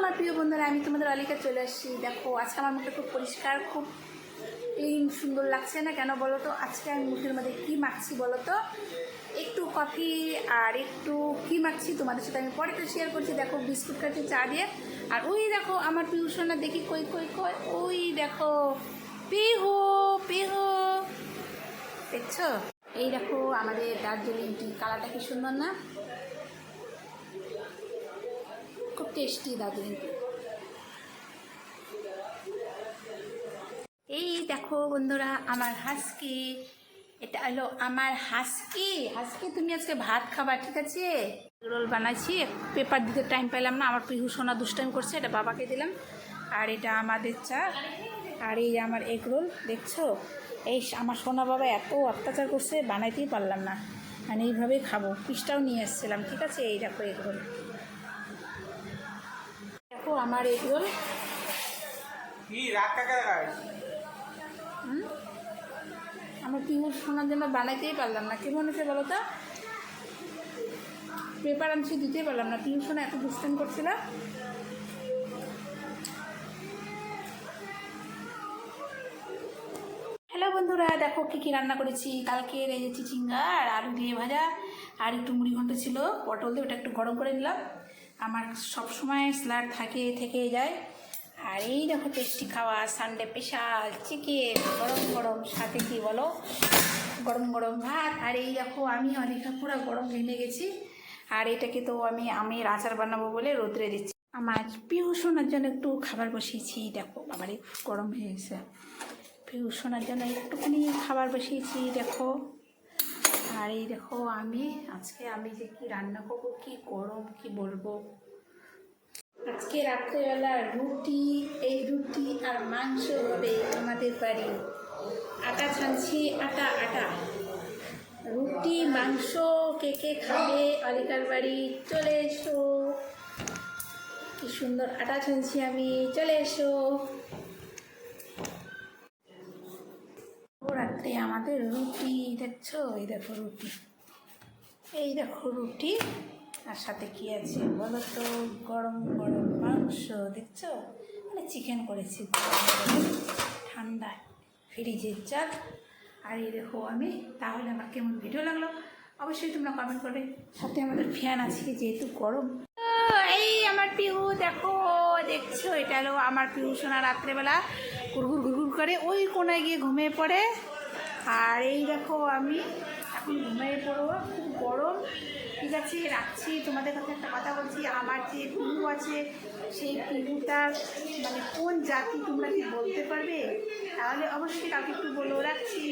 আমার প্রিয় বন্ধুরা, আমি তোমাদের অলিকা চলে আসছি। দেখো আজকে আমার মুখটা খুব পরিষ্কার, খুব ক্লিন, সুন্দর লাগছে না কেন বলো তো? আজকে আমি মুখের মধ্যে কী মাখছি বলো তো? একটু কফি আর একটু কী মাখছি তোমাদের সাথে আমি পরে তো শেয়ার করছি। দেখো বিস্কুট খাচ্ছি চা দিয়ে। আর ওই দেখো আমার পিউষণা, দেখি কই কই কই, ওই দেখো পিহু পিহু, দেখছো? এই দেখো আমাদের দার্জিলিং টি, কালারটা কি সুন্দর না? খুব টেস্টি দার্জিলিং টি। এই দেখো বন্ধুরা আমার হাসকি, এটা হলো আমার হাসকি। হাসকি তুমি আজকে ভাত খাবা, ঠিক আছে? রোল বানাচ্ছি, পেপার দিতে টাইম পেলাম না, আমার পিহু সোনা দুষ্টাইম করছে, এটা বাবাকে দিলাম। আর এটা আমাদের চা, আর এই আমার এগ রোল, দেখছো? এই আমার সোনা বাবা এত অত্যাচার করছে, বানাইতেই পারলাম না, মানে এইভাবেই খাবো। পিসটাও নিয়ে এসেছিলাম, ঠিক আছে? এই দেখো এগ রোল, দেখো আমার এগ রোল। আমার পিহু শোনার জন্য বানাইতেই পারলাম না, কেমন হয়েছে বলো তো? পেপার আনছি, দিতেই পারলাম না, পিহু শোনা এত দুষ্টাইম করছিল। হ্যালো বন্ধুরা, দেখো কী কী রান্না করেছি। কালকে রেজেছি চিচিঙ্গা আর আলু দিয়ে ভাজা, আর একটু মুড়ি ঘন্ট ছিল পটল দিয়ে, ওটা একটু গরম করে নিলাম। আমার সবসময় স্যালাড থেকে যায়। আর এই দেখো টেস্টি খাওয়া, সানডে স্পেশাল চিকেন, গরম গরম, সাথে কি বলো, গরম গরম ভাত। আর এই দেখো আমি অনেকটা পুরো গরম ঘেমে গেছি। আর এটাকে তো আমি আমের আচার বানাবো বলে রোদ্রে দিচ্ছি। আমার পিহু সোনার জন্য একটু খাবার বসিয়েছি, দেখো বাবারে গরম হয়ে গেছে। পিহু সোনার জন্য একটুখানি খাবার বসিয়েছি, দেখো। আর এই দেখো আমি আজকে যে কি রান্না করবো, কি গরম, কি বলবো। আজকে রাত্রেবেলা রুটি, এই রুটি আর মাংস হবে আমাদের বাড়ি। আটা ছানছি, আটা রুটি মাংস, কে কে খাবে অলিকার বাড়ি চলে এসো। কি সুন্দর আটা ছানছি আমি, চলে এসো। রাত্রে আমাদের রুটি, দেখছো? এই দেখো রুটি, এই দেখো রুটি, আর সাথে কি আছে বলো তো? গরম গরম মাংস, দেখছো? মানে চিকেন করেছি ঠান্ডা ফ্রিজের চাল। আর এই দেখো আমি। তাহলে আমার কেমন ভিডিও লাগলো অবশ্যই তোমরা কমেন্ট করবে। সাথে আমাদের ফ্যান আছে যেহেতু গরম। এই আমার পিহু দেখো, দেখছো? এটা হলো আমার পিহু সোনা, রাত্রেবেলা ঘুরঘুর ঘুরঘুর করে ওই কোনায় গিয়ে ঘুমিয়ে পড়ে। আর এই দেখো আমি এখন ঘুমিয়ে পড়বো, খুব গরম। ঠিক আছে, রাখছি। তোমাদের কাছে একটা কথা বলছি, আমার যে পিহু আছে সেই পিহুটার মানে কোন জাতি তোমরা কি বলতে পারবে? তাহলে অবশ্যই কাউকে একটু বলো। রাখছি।